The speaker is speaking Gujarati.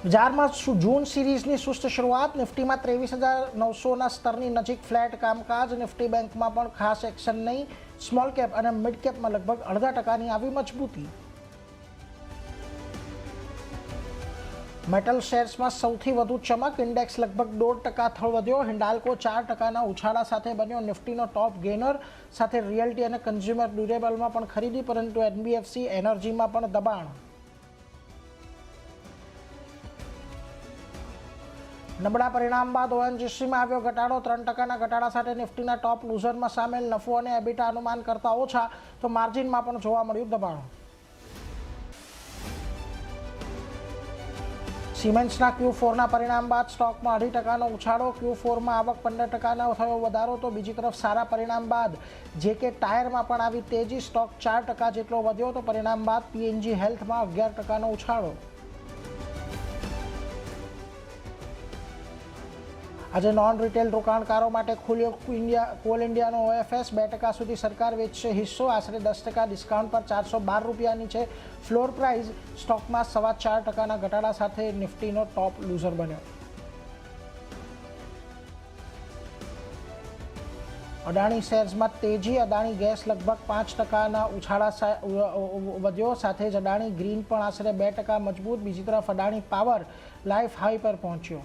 બજારમાં જૂન સિરીઝની સુસ્ત શરૂઆત. નિફ્ટીમાં 23,900ના સ્તરની નજીક ફ્લેટ કામકાજ. નિફ્ટી બેંકમાં પણ ખાસ એક્શન નહીં. સ્મોલ કેપ અને મિડ કેપમાં લગભગ 0.5%ની આવી મજબૂતી. મેટલ શેર્સમાં સૌથી વધુ ચમક. ઇન્ડેક્સ લગભગ 1.5% થળ વધ્યો. હિન્ડાલ્કો 4%ના ઉછાળા સાથે બન્યો નિફ્ટીનો ટોપ ગેનર. સાથે રિયલ્ટી અને કન્ઝ્યુમર ડ્યુરેબલમાં પણ ખરીદી, પરંતુ એનબીએફસી એનર્જીમાં પણ દબાણ. નબળા પરિણામ બાદ ઓએનજીસીમાં આવ્યો ઘટાડો. 3%ના ઘટાડા સાથે નિફ્ટીના ટોપ લૂઝરમાં સામેલ. નફો અને એબિટા અનુમાન કરતાં ઓછા, તો માર્જિનમાં પણ જોવા મળ્યું દબાણ. સિમેન્ટ્સના Q4ના પરિણામ બાદ સ્ટોકમાં 0.5%નો ઉછાળો. Q4માં આવક 15%નો થયો વધારો. તો બીજી તરફ સારા પરિણામ બાદ જેકે ટાયરમાં પણ આવી તેજી. સ્ટોક 4% જેટલો વધ્યો. તો પરિણામ બાદ પીએનજી હેલ્થમાં 11%નો ઉછાળો. આજે નોન રિટેલ રોકાણકારો માટે ખુલ્યો કોલ ઇન્ડિયાનો ઓએફએસ. 2% સુધી સરકાર વેચશે હિસ્સો. આશરે 10% ડિસ્કાઉન્ટ પર ₹412 છે ફ્લોર પ્રાઇસ. સ્ટોકમાં 4.25%ના ઘટાડા સાથે નિફ્ટીનો ટોપ લૂઝર બન્યો. અદાણી શેર્સમાં તેજી. અદાણી ગેસ લગભગ 5%ના ઉછાળા વધ્યો. સાથે જ અદાણી ગ્રીન પણ આશરે 2% મજબૂત. બીજી તરફ અદાણી પાવર લાઈફ હાઈ પર પહોંચ્યો.